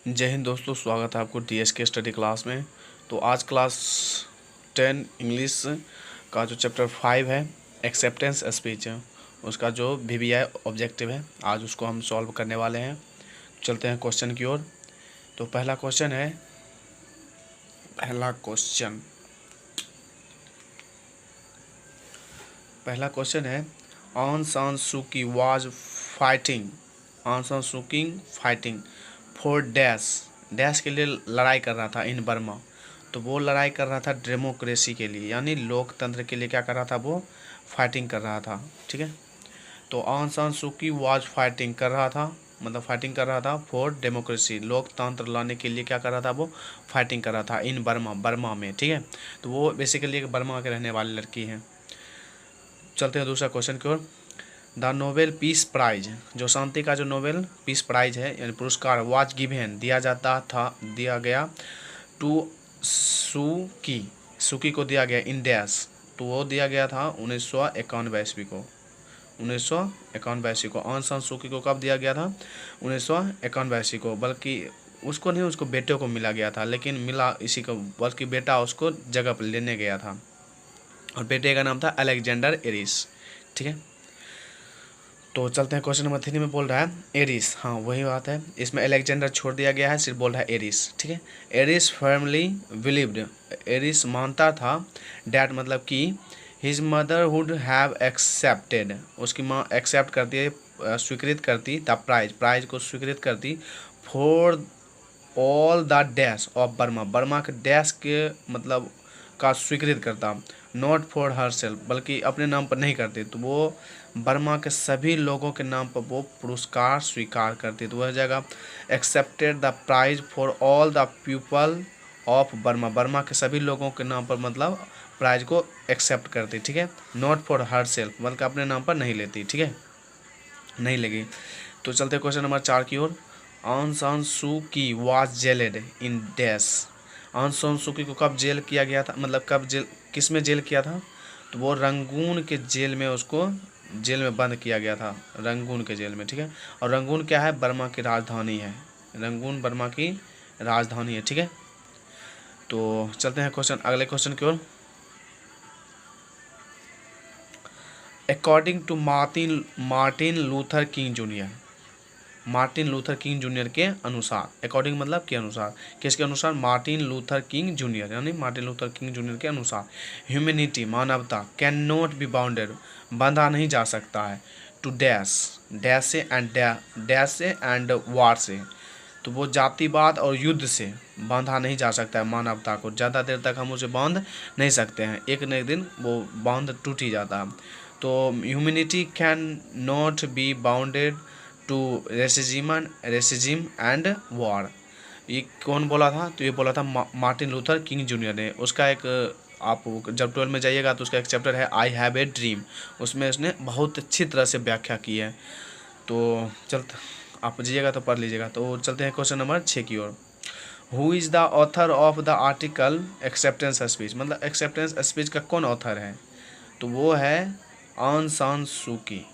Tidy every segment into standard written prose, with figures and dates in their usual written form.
जय हिंद दोस्तों, स्वागत है आपको DSK स्टडी क्लास में। तो आज क्लास 10 इंग्लिश का जो चैप्टर 5 है एक्सेप्टेंस स्पीच, उसका जो VBI ऑब्जेक्टिव है आज उसको हम सॉल्व करने वाले हैं। चलते हैं क्वेश्चन की ओर। तो पहला क्वेश्चन है ऑन सान सू की वाज फाइटिंग फॉर डैश के लिए लड़ाई कर रहा था इन बर्मा। तो वो लड़ाई कर रहा था डेमोक्रेसी के लिए, यानी लोकतंत्र के लिए क्या कर रहा था, वो फाइटिंग कर रहा था। ठीक है, तो ऑन सान सू की वाज फाइटिंग कर रहा था, मतलब फाइटिंग कर रहा था फॉर डेमोक्रेसी, लोकतंत्र लाने के लिए क्या कर रहा था, वो फाइटिंग कर रहा था इन बर्मा में। ठीक है, तो वो बेसिकली एक बर्मा के रहने वाली लड़की है। चलते हैं दूसरा क्वेश्चन की ओर। द नोबेल पीस प्राइज, जो शांति का जो नोबेल पीस प्राइज है यानी पुरस्कार, वाज गिवेन दिया गया टू सुकी को दिया गया इन डैश। तो वो दिया गया था 1991 ईस्वी को। 1991 ईस्वी को ऑन सान सुकी को कब दिया गया था? 1991 ईस्वी को। बल्कि उसको नहीं, उसको बेटे को मिला गया था, लेकिन मिला इसी को, बल्कि बेटा उसको जगह पर लेने गया था और बेटे का नाम था अलेक्जेंडर एरिस। ठीक है, तो चलते हैं क्वेश्चन नंबर 3 में बोल रहा है एरिस। हाँ वही बात है, इसमें अलेक्जेंडर छोड़ दिया गया है, सिर्फ बोल रहा है एरिस। ठीक है, एरिस फर्मली बिलीव्ड, एरिस मानता था, डैट मतलब कि his mother would have accepted, उसकी माँ एक्सेप्ट करती है, स्वीकृत करती, द प्राइज को स्वीकृत करती, for all the dash of Burma के डैश के मतलब का स्वीकृत करता, नॉट फॉर हर सेल्फ, बल्कि अपने नाम पर नहीं करती। तो वो बर्मा के सभी लोगों के नाम पर वो पुरस्कार स्वीकार करती। तो वह जगह accepted the prize for all the people of Burma के सभी लोगों के नाम पर मतलब प्राइज को एक्सेप्ट करती। ठीक है, नॉट फॉर हर सेल्फ, बल्कि अपने नाम पर नहीं लेती। ठीक है, नहीं लगी। तो चलते क्वेश्चन नंबर 4 की ओर। ऑन सान सू की was जेलेड in dash, on San Suu की को कब जेल किया गया था, मतलब कब जेल, किस में जेल किया था? तो वो रंगून के जेल में, उसको जेल में बंद किया गया था, रंगून के जेल में। ठीक है, और रंगून क्या है? बर्मा की राजधानी है, रंगून बर्मा की राजधानी है। ठीक है, तो चलते हैं अगले क्वेश्चन की ओर। According to Martin Luther King junior, Martin Luther King junior के अनुसार, अकॉर्डिंग मतलब के अनुसार, किसके अनुसार? मार्टिन लूथर किंग जूनियर, यानी मार्टिन लूथर किंग जूनियर के अनुसार, ह्यूमैनिटी मानवता कैन नॉट बी बाउंडेड, बांधा नहीं जा सकता है, टू डैश से एंड वार से। तो वो जातिवाद और युद्ध से बांधा नहीं जा सकता है मानवता को, ज़्यादा देर तक हम उसे बांध नहीं सकते हैं, एक न एक दिन वो बांध टूट ही जाता है। तो humanity can not be bounded to racism and war. ये कौन बोला था? तो ये बोला था मार्टिन लूथर किंग जूनियर ने। उसका एक, आप जब 12 में जाइएगा तो उसका एक चैप्टर है आई हैव ए ड्रीम, उसमें उसने बहुत अच्छी तरह से व्याख्या की है। तो चलते, आप जाइएगा तो पढ़ लीजिएगा। तो चलते हैं क्वेश्चन नंबर 6 की ओर। Who is the author of the article acceptance speech, मतलब एक्सेप्टेंस स्पीच का कौन ऑथर है? तो वो है ऑन सान सू की।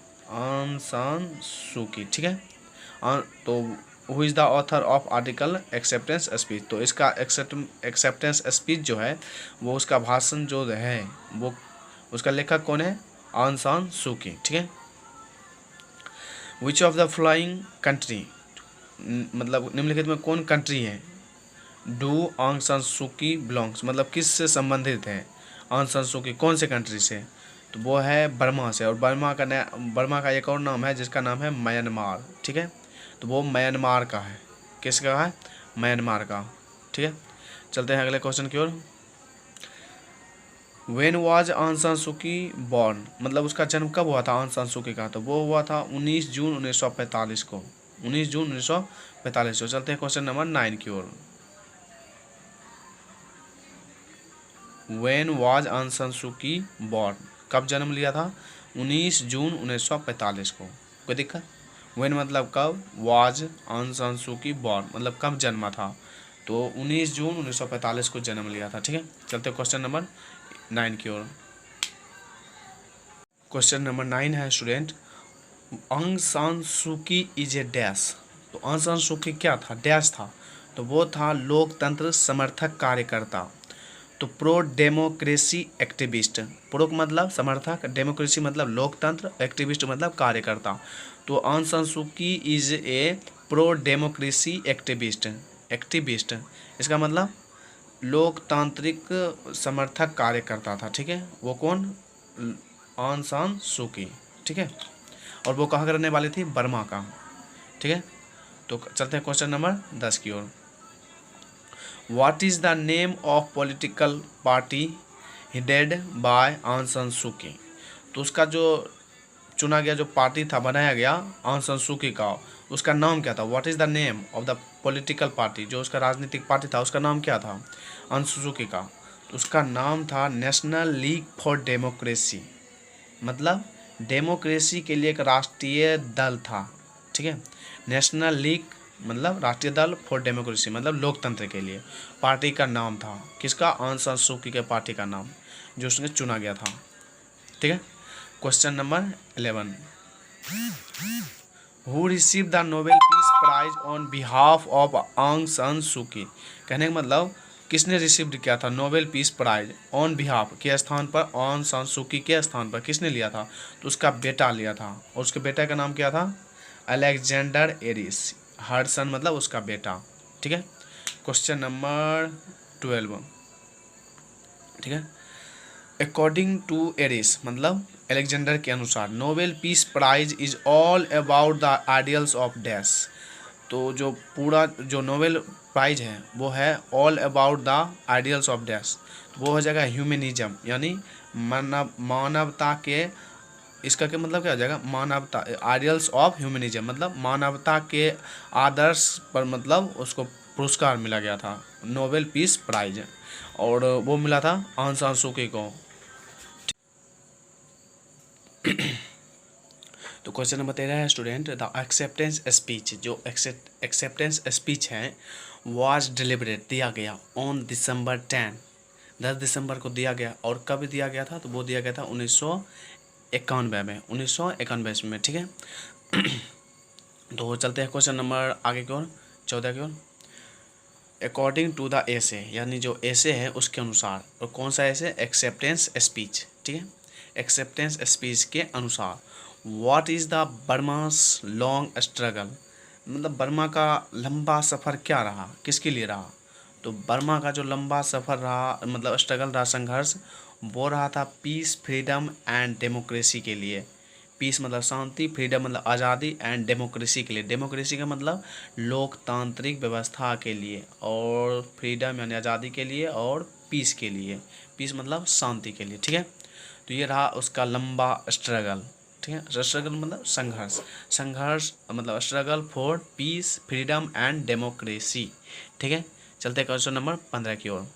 ठीक है, तो who is the author of article acceptance speech, तो इसका एक्सेप्टेंस स्पीच जो है वो, उसका भाषण जो है वो, उसका लेखक कौन है? ऑन सान सू की। ठीक है, which of the flying country, मतलब निम्नलिखित में कौन कंट्री है? डू ऑन सान सू की बिलोंग्स, मतलब किस से संबंधित है ऑन सान सू की, कौन से कंट्री से? तो वो है बर्मा से, और बर्मा का एक और नाम है जिसका नाम है म्यांमार। ठीक है, तो वो म्यांमार का है, किसका है? म्यांमार का। ठीक है, चलते हैं अगले क्वेश्चन की ओर। When was on San Suu की बॉर्न, मतलब उसका जन्म कब हुआ था ऑन सान सू की का? तो वो हुआ था 19 जून 1945 को, 19 जून 1945 को। चलते हैं क्वेश्चन नंबर 9 की ओर। When was on San Suu की बॉर्न, कब जन्म लिया था? 19 जून 1945 को। कोई दिक्कत? व्हेन मतलब कब, वाज ऑन सान सू की बॉर्न मतलब कब जन्मा था? तो 19 जून 1945 को जन्म लिया था। ठीक है, चलते क्वेश्चन नंबर 9 की ओर। क्वेश्चन नंबर 9 है स्टूडेंट, ऑन सान सू की इज ए डैश। तो ऑन सान सू की क्या था? डैश था। तो वो था लोकतंत्र समर्थक कार्यकर्ता। तो प्रो डेमोक्रेसी एक्टिविस्ट, प्रो मतलब समर्थक, डेमोक्रेसी मतलब लोकतंत्र, एक्टिविस्ट मतलब कार्यकर्ता। तो ऑन सान सू की is a pro democracy activist. Activist इसका मतलब लोकतांत्रिक समर्थक कार्यकर्ता था, ठीक है। वो कौन? ऑन सान सू की, ठीक है। और वो कहाँ करने वाली थी? बर्मा का, ठीक है। तो चलते हैं क्वेश्चन नंबर 10 की ओर। What is the name of political party headed by Aung San Suu की? तो उसका जो चुना गया जो पार्टी था, बनाया गया ऑन सान सू की का, उसका नाम क्या था? What is the name of the political party, जो उसका राजनीतिक पार्टी था उसका नाम क्या था ऑन सान सू की का? तो उसका नाम था नेशनल लीग फॉर डेमोक्रेसी, मतलब डेमोक्रेसी के लिए एक राष्ट्रीय दल था, ठीक है। नेशनल लीग मतलब राष्ट्रीय दल, फॉर डेमोक्रेसी मतलब लोकतंत्र के लिए। पार्टी का नाम था किसका? ऑन सान सू की के पार्टी का नाम, जो उसने चुना गया था, ठीक है। Question number 11, who receive the Nobel peace prize on behalf of Aung San Suu की? कहने का मतलब किसने रिसीव किया था Nobel peace prize on behalf के स्थान पर, ऑन सान सू की के स्थान पर किसने लिया था? तो उसका बेटा लिया था, और उसके बेटे का नाम क्या था? Alexander Eris. हडसन मतलब उसका बेटा, ठीक है। क्वेश्चन नंबर 12, ठीक है। अकॉर्डिंग टू एरिस मतलब अलेक्जेंडर के अनुसार, Nobel peace prize is all about the ideals of dash. तो जो पूरा जो नोबेल प्राइज है वो है all about the ideals of dash. वो हो जाएगा ह्यूमनिज्म, यानी मानवता के, इसका क्या मतलब क्या हो जाएगा? मानवता, आइडियल्स ऑफ ह्यूमनिज्म मतलब मानवता के आदर्श पर, मतलब उसको पुरस्कार मिला गया था नोबेल पीस प्राइज, और वो मिला था ऑन सान सू की को। तो क्वेश्चन नंबर 13 है स्टूडेंट, द एक्सेप्टेंस स्पीच, जो एक्सेप्टेंस स्पीच है वाज डिलिबरेट दिया गया ऑन दिसंबर 10, 10 दिसंबर को दिया गया। और कब दिया गया था? तो वो दिया गया था 1991 में, 1991 में, ठीक है। तो चलते हैं क्वेश्चन नंबर आगे की ओर, 14 की ओर। अकॉर्डिंग टू द एसे, यानी जो एसे है उसके अनुसार, और कौन सा एसे? एक्सेप्टेंस स्पीच, ठीक है। एक्सेप्टेंस स्पीच के अनुसार, what is the Burma's long struggle, मतलब बर्मा का लंबा सफ़र क्या रहा, किसके लिए रहा? तो बर्मा का जो लंबा सफ़र रहा, मतलब स्ट्रगल रहा, संघर्ष, वो रहा था पीस, फ्रीडम एंड डेमोक्रेसी के लिए। पीस मतलब शांति, फ्रीडम मतलब आज़ादी, एंड डेमोक्रेसी के लिए, डेमोक्रेसी का मतलब लोकतांत्रिक व्यवस्था के लिए, और फ्रीडम यानी आज़ादी के लिए, और पीस के लिए, पीस मतलब शांति के लिए, ठीक है। तो ये रहा उसका लंबा स्ट्रगल, ठीक है। स्ट्रगल मतलब संघर्ष, संघर्ष मतलब struggle for piece, freedom and democracy, ठीक है। चलते क्वेश्चन नंबर 15 की ओर।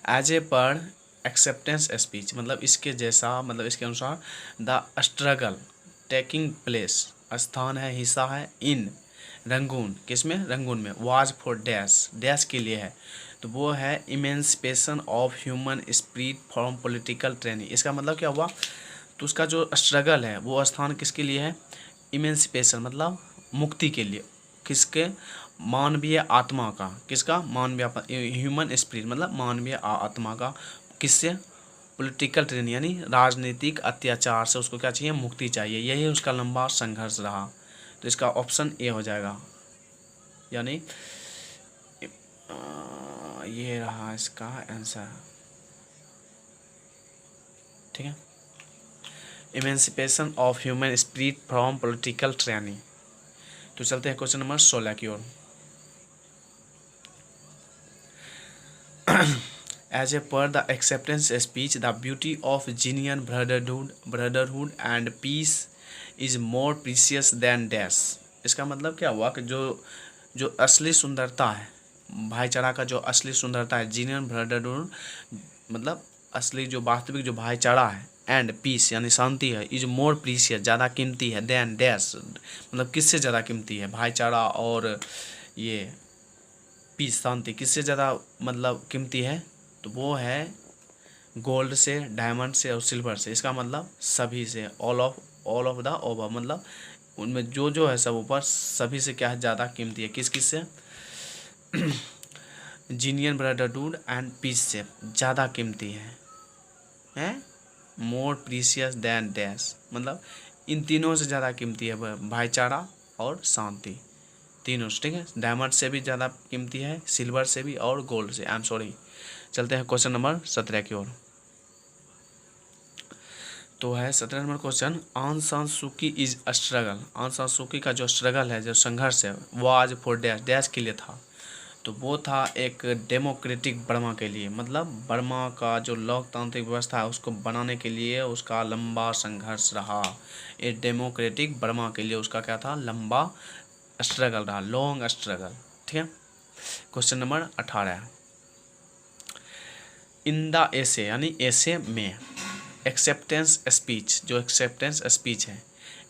एज ए पर एक्सेप्टेंस स्पीच मतलब इसके जैसा, मतलब इसके अनुसार, द स्ट्रगल टेकिंग प्लेस, स्थान है, हिस्सा है, इन रंगून, किसमें? रंगून में, वाज फॉर डैश, डैश के लिए है, तो वो है emancipation of human spirit from political training. इसका मतलब क्या हुआ? तो उसका जो स्ट्रगल है वो स्थान किसके लिए है? इमेंसिपेशन मतलब मुक्ति के लिए, किसके? मानवीय आत्मा का, किसका? मानवीय ह्यूमन स्पिरिट मतलब मानवीय आत्मा का, किससे? पॉलिटिकल ट्रेनिंग यानी राजनीतिक अत्याचार से उसको क्या चाहिए? मुक्ति चाहिए। यही उसका लंबा संघर्ष रहा। तो इसका ऑप्शन ए हो जाएगा, यानी ये रहा इसका आंसर, ठीक है। Emancipation of human spirit from political training. तो चलते हैं क्वेश्चन नंबर 16 की ओर। As a per the acceptance speech, the beauty of genuine brotherhood and peace is more precious than dash। इसका मतलब क्या हुआ कि जो असली सुंदरता है, भाईचारा का जो असली सुंदरता है, जीनियन ब्रदरहुड मतलब असली जो वास्तविक जो भाईचारा है, एंड पीस यानी शांति है, इज मोर प्रीसियस ज़्यादा कीमती है, देन डैश मतलब किससे ज़्यादा कीमती है? भाईचारा और ये पीस शांति किससे ज़्यादा मतलब कीमती है? तो वो है गोल्ड से, डायमंड से और सिल्वर से। इसका मतलब सभी से, ऑल ऑफ द ओवर मतलब उनमें जो जो है सब ऊपर सभी से क्या है, ज़्यादा कीमती है। किस किस से? जीनियन ब्रदरहुड एंड पीस से ज़्यादा कीमती है मोर प्रीसियस दैन डैश, मतलब इन तीनों से ज़्यादा कीमती है भाईचारा और शांति, तीनों से, ठीक है। डायमंड से भी ज़्यादा कीमती है, सिल्वर से भी और गोल्ड से। I am sorry. चलते हैं क्वेश्चन नंबर 17 की ओर। तो है 17 नंबर क्वेश्चन, आंग सान सू की इज स्ट्रगल। आंग सान सू की का जो स्ट्रगल है, जो संघर्ष है, वो आज फॉर डैश, डैश के लिए था। तो वो था एक डेमोक्रेटिक बर्मा के लिए, मतलब बर्मा का जो लोकतांत्रिक व्यवस्था है उसको बनाने के लिए उसका लंबा संघर्ष रहा। एक डेमोक्रेटिक बर्मा के लिए उसका क्या था, लंबा स्ट्रगल रहा, लॉन्ग स्ट्रगल, ठीक है। Question number 18, in the essay, यानी एसे में एक्सेप्टेंस स्पीच, जो एक्सेप्टेंस स्पीच है,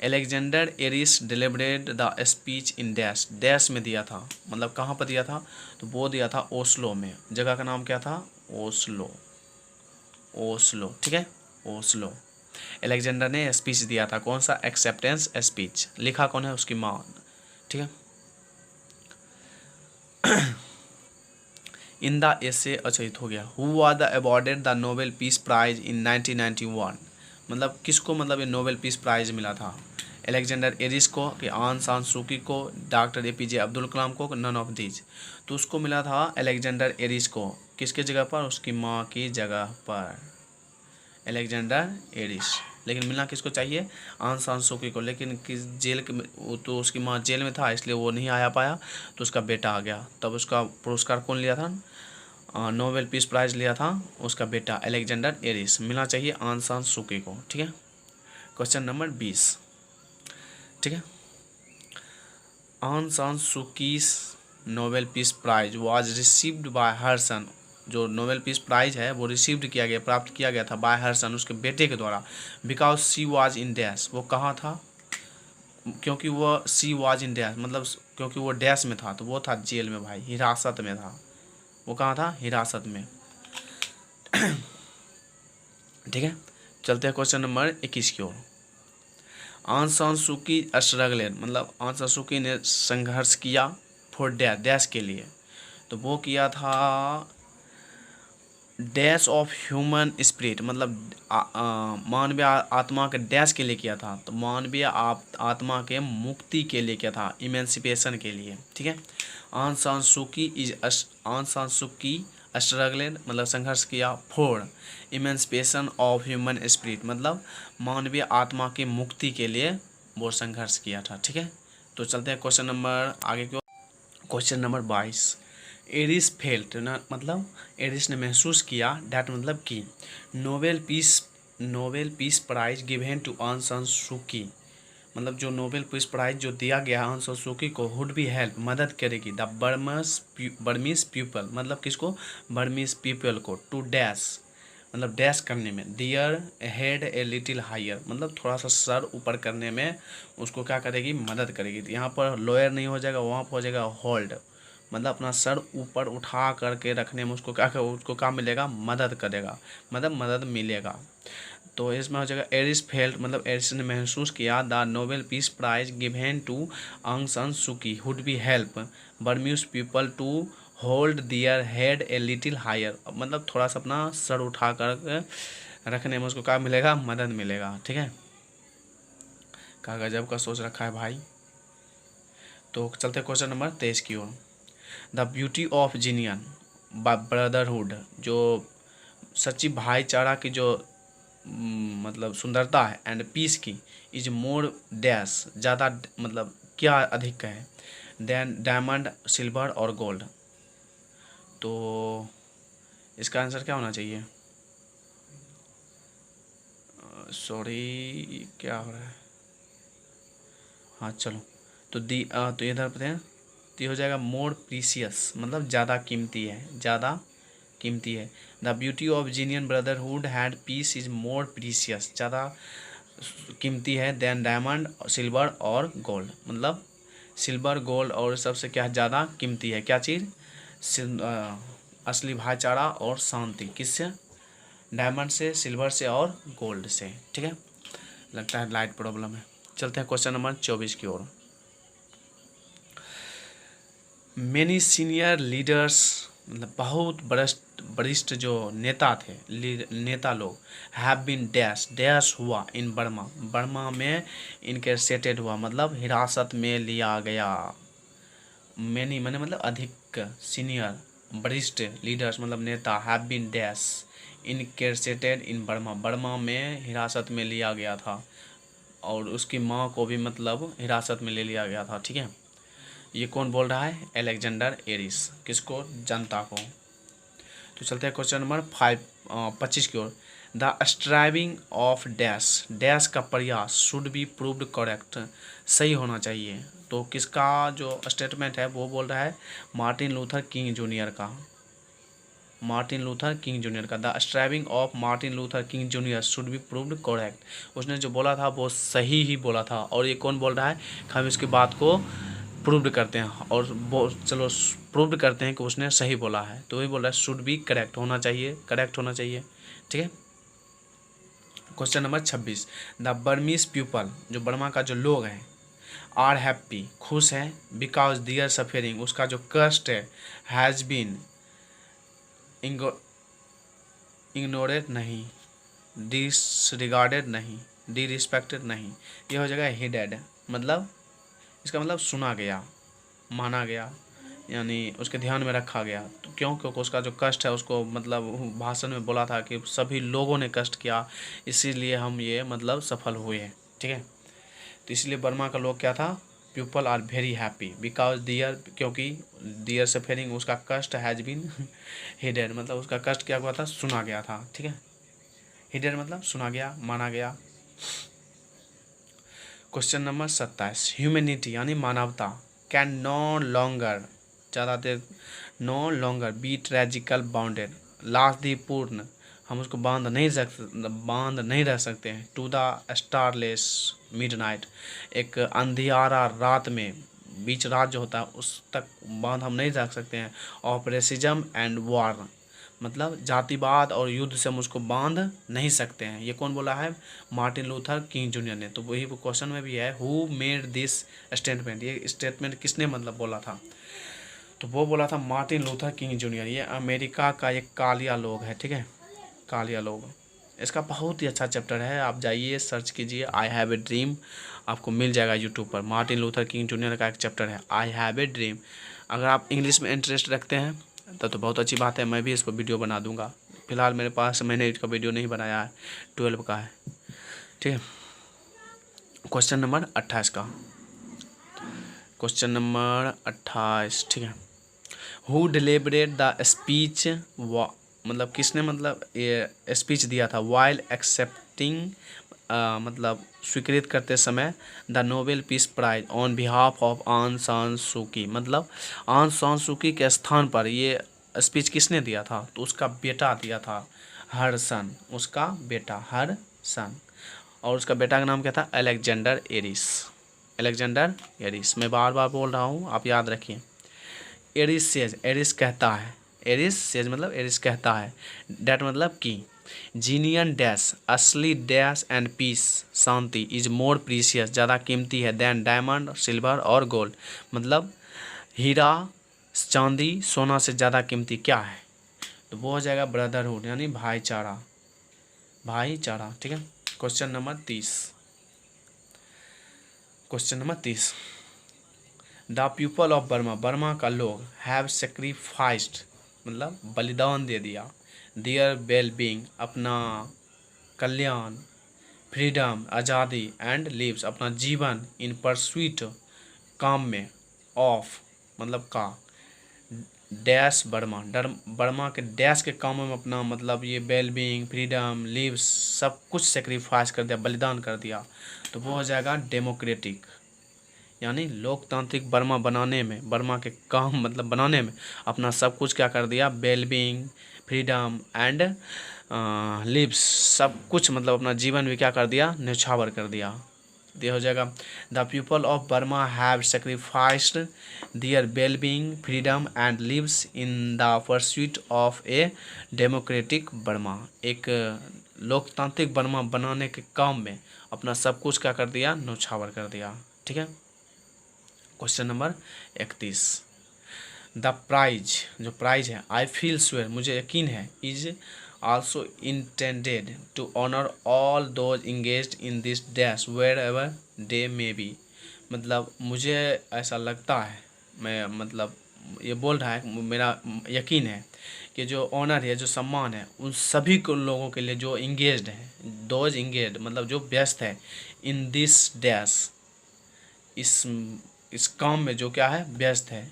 Alexander Aris delivered the speech in dash, dash में दिया था, मतलब कहाँ पर दिया था, तो वो दिया था ओस्लो में। जगह का नाम क्या था, ओस्लो, ओस्लो, ठीक है, ओस्लो। एलेक्जेंडर ने स्पीच दिया था, कौन सा, एक्सेप्टेंस स्पीच। लिखा कौन है, उसकी माँ, ठीक है। इन द एसे, अच्छा ये हो गया। Who was the awarded the Nobel peace prize in 1991, मतलब किसको, मतलब ये नोबेल पीस प्राइज मिला था, एलेक्जेंडर एरिस को, कि आंग सान सूकी को, डॉक्टर APJ अब्दुल कलाम को, नन ऑफ दीज। तो उसको मिला था एलेक्जेंडर एरिस को, किसके जगह पर, उसकी माँ की जगह पर, एलेक्जेंडर एरिस। लेकिन मिलना किसको चाहिए, आंग सान सूकी को, लेकिन किस जेल के, वो तो उसकी माँ जेल में था इसलिए वो नहीं आया पाया, तो उसका बेटा आ गया। तब उसका पुरस्कार कौन लिया था, नोबेल पीस प्राइज लिया था उसका बेटा एलेक्जेंडर एरिस। मिलना चाहिए आंग सान सूकी को, ठीक है। क्वेश्चन नंबर 20, ठीक है। Aung San Suu Kyi's Nobel peace prize was received by her son, जो नोबेल पीस प्राइज है वो रिसीव्ड किया गया, प्राप्त किया गया था बाय हर सन, उसके बेटे के द्वारा। Because she was in dash, वो कहाँ था, क्योंकि वो सी वाज इन डैश, मतलब क्योंकि वो डैश में था, तो वो था जेल में भाई, हिरासत में था। वो कहाँ था, हिरासत में, ठीक है। चलते हैं क्वेश्चन नंबर 21 की ओर। आंग सान सूकी स्ट्रगल, मतलब आंग सान सूकी ने संघर्ष किया फॉर डैश, डैश के लिए। तो वो किया था डैश ऑफ ह्यूमन स्पिरिट, मतलब मानवीय आत्मा के डैश के लिए किया था, तो मानवीय आत्मा के मुक्ति के लिए किया था, इमेंसिपेशन के लिए, ठीक है। आंग सान सूकी इज, आंग सान सूकी स्ट्रगल, मतलब संघर्ष किया for emancipation of human spirit, मतलब मानवीय आत्मा की मुक्ति के लिए वो संघर्ष किया था, ठीक है। तो चलते हैं क्वेश्चन नंबर आगे की ओर। क्वेश्चन नंबर 22, एरिस फेल्ट, मतलब एरिस ने महसूस किया, डैट मतलब कि Nobel peace prize given to Aung San सूकी, मतलब जो नोबेल पीस प्राइज जो दिया गया आंग सान सूकी को, वुड बी हेल्प, मदद करेगी, द बर्मीज पीपल, मतलब किसको, बर्मीज पीपल को, टू डैश, मतलब डैश करने में, दियर हेड ए लिटिल हायर, मतलब थोड़ा सा सर ऊपर करने में उसको क्या करेगी, मदद करेगी। तो यहाँ पर लोअर नहीं हो जाएगा, वहाँ पर हो जाएगा होल्ड, मतलब अपना सर ऊपर उठा करके रखने में उसको क्या मिलेगा, मदद करेगा, मतलब मदद मिलेगा। तो इसमें हो जाएगा एरिस फेल्ट, मतलब एरिस ने महसूस किया, the Nobel peace prize given to Aung San Suu Kyi would be help Burmese people to hold their head a little higher, मतलब थोड़ा सा अपना सर उठा कर रखने में उसको क्या मिलेगा, मदद मिलेगा, ठीक है। क्या गजब का सोच रखा है भाई। तो चलते क्वेश्चन नंबर 23 की ओर। The beauty of genuine brotherhood, जो सच्ची भाईचारा की जो मतलब सुंदरता है, एंड पीस की, इज मोर डैश, ज़्यादा, मतलब क्या अधिक है, देन डायमंड, सिल्वर और गोल्ड। तो इसका आंसर क्या होना चाहिए, सॉरी क्या हो रहा है, हाँ चलो, तो तो इधर पे तो ये हो जाएगा मोर प्रीसियस, मतलब ज़्यादा कीमती है, ज़्यादा कीमती है। The beauty of genuine brotherhood had peace is more precious, ज़्यादा कीमती है देन डायमंड, सिल्वर और गोल्ड, मतलब सिल्वर, गोल्ड और सबसे क्या ज़्यादा कीमती है, क्या चीज़, असली भाईचारा और शांति, किससे, डायमंड से, सिल्वर से और गोल्ड से, ठीक है। लगता है लाइट प्रॉब्लम है, चलते हैं क्वेश्चन नंबर 24 की ओर। मेनी सीनियर लीडर्स, मतलब बहुत वरिष्ठ जो नेता थे, नेता लोग, हैव बीन डैश, डैश हुआ इन बर्मा, बर्मा में इनकेसेटेड हुआ, मतलब हिरासत में लिया गया। मैनी मैंने मतलब अधिक, सीनियर वरिष्ठ, लीडर्स मतलब नेता, have been dash incarcerated in Burma, Burma में हिरासत में लिया गया था, और उसकी माँ को भी मतलब हिरासत में ले लिया गया था। ठीक है, ये कौन बोल रहा है? Alexander Aris. किसको? जनता को। तो चलते हैं क्वेश्चन नंबर 25 की ओर। The striving of dash, dash का प्रयास शुड बी प्रूव्ड करेक्ट, सही होना चाहिए। तो किसका जो स्टेटमेंट है वो बोल रहा है? मार्टिन लूथर किंग जूनियर का, मार्टिन लूथर किंग जूनियर का। The striving of Martin Luther King junior should be proved correct, उसने जो बोला था वो सही ही बोला था। और ये कौन बोल रहा है? हम इसकी बात को प्रूव्ड करते हैं, और वो चलो प्रूव्ड करते हैं कि उसने सही बोला है। तो वही बोल रहा है शुड बी करेक्ट, होना चाहिए, करेक्ट होना चाहिए। ठीक है, question number 26। The Burmese people, जो बर्मा का जो लोग हैं, आर हैप्पी, खुश हैं, बिकॉज दियर सफेरिंग, उसका जो कष्ट है, हैज़ बीन इग्नोरेड नहीं, डिसरिगार्डेड नहीं, डिरिस्पेक्टेड नहीं, ये हो जाएगा हिडेड, मतलब इसका मतलब सुना गया, माना गया, यानी उसके ध्यान में रखा गया। तो क्यों? क्योंकि उसका जो कष्ट है उसको मतलब भाषण में बोला था कि सभी लोगों ने कष्ट किया, इसीलिए हम ये मतलब सफल हुए हैं। ठीक है, तो इसलिए बर्मा का लोग क्या था? People are very happy because their, क्योंकि दियर सफरिंग, उसका कष्ट हैज बीन हिडन, मतलब उसका कष्ट क्या हुआ था? सुना गया था। ठीक है, हिडन मतलब सुना गया, माना गया। Question number 27। ह्यूमैनिटी यानी मानवता, कैन नो लॉन्गर, ज़्यादा देर, no longer be tragical bounded, lastly पूर्ण, हम उसको बांध नहीं रह सकते हैं, टू द स्टारलेस मिडनाइट, एक अंधियारा रात में, बीच रात जो होता है उस तक बांध हम नहीं रख सकते हैं। ऑफ रेसिज्म एंड वॉर, मतलब जातिवाद और युद्ध से हम उसको बांध नहीं सकते हैं। ये कौन बोला है? मार्टिन लूथर किंग जूनियर ने। तो वही क्वेश्चन में भी है, हु मेड दिस स्टेटमेंट, ये स्टेटमेंट किसने मतलब बोला था? तो वो बोला था मार्टिन लूथर किंग जूनियर। ये अमेरिका का एक कालिया लोग है। ठीक है, कालिया लोग, इसका बहुत ही अच्छा चैप्टर है, आप जाइए सर्च कीजिए, आई हैव ए ड्रीम, आपको मिल जाएगा यूट्यूब पर। मार्टिन लूथर किंग जूनियर का एक चैप्टर है, आई हैव ए ड्रीम। अगर आप इंग्लिश में इंटरेस्ट रखते हैं तो बहुत अच्छी बात है, मैं भी इस पर वीडियो बना दूंगा। फिलहाल मेरे पास, मैंने इसका वीडियो नहीं बनाया है, 12 का है। ठीक है, क्वेश्चन नंबर 28 का, क्वेश्चन नंबर 28। ठीक है, हु डिलीवरेड द स्पीच, मतलब किसने मतलब ये स्पीच दिया था, वाइल एक्सेप्टिंग, मतलब स्वीकृत करते समय, the Nobel peace prize on behalf of Aung San सूकी, मतलब आन सान सूकी के स्थान पर ये स्पीच किसने दिया था? तो उसका बेटा दिया था, हडसन, उसका बेटा हडसन। और उसका बेटा का नाम क्या था? Alexander Aris, Alexander Aris. मैं बार बार बोल रहा हूँ, आप याद रखिए। एरिस सेज, एरिस कहता है, एरिस सेज मतलब एरिस कहता है, डैट मतलब कि, जीनियन डैश, असली डैश एंड पीस, शांति, इज मोर प्रीशियस, ज़्यादा कीमती है, दैन डायमंड, सिल्वर और गोल्ड, मतलब हीरा, चांदी, सोना से ज़्यादा कीमती क्या है? तो वो हो जाएगा ब्रदरहुड, यानी भाईचारा, भाईचारा। ठीक है, question number 30, question number 30। The people of Burma, Burma का लोग, हैव सेक्रीफाइस्ड, मतलब बलिदान दे दिया, दियर वेल बींग, अपना कल्याण, फ्रीडम, आज़ादी, एंड लिव्स, अपना जीवन, इन परस्यूट, काम में, ऑफ मतलब का, डैश बर्मा, बर्मा के डैश के कामों में अपना मतलब ये वेल बींग, फ्रीडम, लिव्स, सब कुछ सेक्रीफाइस कर दिया, बलिदान कर दिया। तो वो हो जाएगा डेमोक्रेटिक, यानी लोकतांत्रिक बर्मा बनाने में, बर्मा के काम मतलब बनाने में अपना सब कुछ क्या कर दिया, वेलबींग, फ्रीडम एंड लिव्स, सब कुछ मतलब अपना जीवन भी क्या कर दिया, न्यौछावर कर दिया। ये हो जाएगा, the people of Burma have sacrificed their wellbeing, freedom and lives in the pursuit of a democratic Burma, एक लोकतांत्रिक बर्मा बनाने के काम में अपना सब कुछ क्या कर दिया, न्यौछावर कर दिया। ठीक है। क्वेश्चन नंबर 31, द प्राइज, जो प्राइज है, आई फील श्योर, मुझे यकीन है, is also intended to honour all those engaged in this dash wherever they may be. मतलब मुझे ऐसा लगता है, मैं मतलब ये बोल रहा है, मेरा यकीन है कि जो ऑनर है, जो सम्मान है, उन सभी को लोगों के लिए जो इंगेज्ड हैं, दोज इंगेज्ड मतलब जो व्यस्त है, इन दिस डैश, इस काम में जो क्या है, व्यस्त है,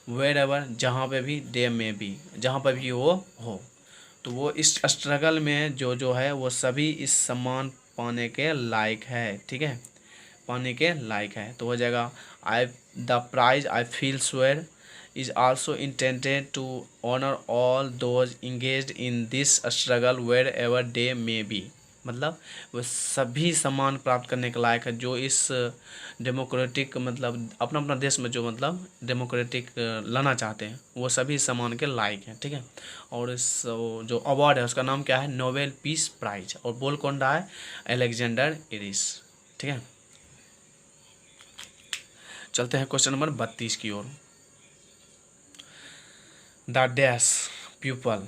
वेर एवर, जहाँ पे भी, डे में भी, जहाँ पर भी वो हो, तो वो इस स्ट्रगल में जो है वो सभी इस सम्मान पाने के लायक है। ठीक है, पाने के लायक है। तो हो जाएगा I, the prize I feel sure is also intended to honour all those engaged in this struggle wherever they may be. मतलब वो सभी सम्मान प्राप्त करने के लायक है जो इस डेमोक्रेटिक, मतलब अपना अपना देश में जो मतलब डेमोक्रेटिक लाना चाहते हैं, वो सभी सम्मान के लायक हैं। ठीक है। और इस जो अवार्ड है उसका नाम क्या है, नोबेल पीस प्राइज, और बोल कौन रहा है, अलेक्जेंडर एरिस। ठीक है। चलते हैं क्वेश्चन नंबर 32 की ओर। द डैश पीपल,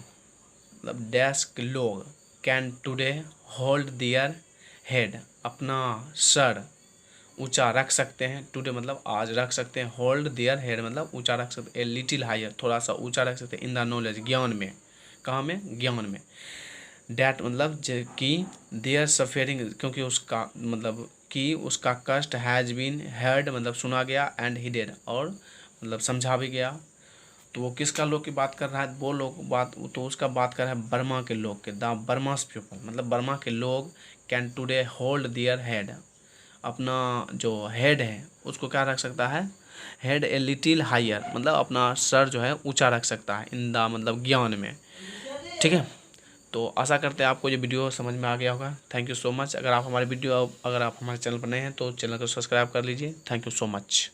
मतलब डैश के लोग, can today hold their head, अपना सर ऊंचा रख सकते हैं, टुडे मतलब आज रख सकते हैं, होल्ड दियर हेड मतलब ऊंचा रख सकते हैं, ए लिटिल हायर थोड़ा सा ऊंचा रख सकते हैं, इन द नॉलेज ज्ञान में, कहाँ में, ज्ञान में, डैट मतलब कि देयर सफेरिंग, क्योंकि उसका मतलब कि उसका कष्ट, हैज़ बीन हर्ड मतलब सुना गया, एंड हिडेड और मतलब समझा भी गया। तो वो किसका लोग की बात कर रहा है, वो लोग बात, तो उसका बात कर रहा है बर्मा के लोग के, द बर्मास पीपल मतलब बर्मा के लोग, can today hold their head, अपना जो हेड है उसको क्या रख सकता है, हेड ए लिटिल हायर मतलब अपना सर जो है ऊंचा रख सकता है, इन द मतलब ज्ञान में। ठीक है। तो आशा करते हैं आपको ये वीडियो समझ में आ गया होगा। Thank you so much. अगर आप हमारे चैनल पर नए हैं तो चैनल को सब्सक्राइब कर लीजिए। Thank you so much.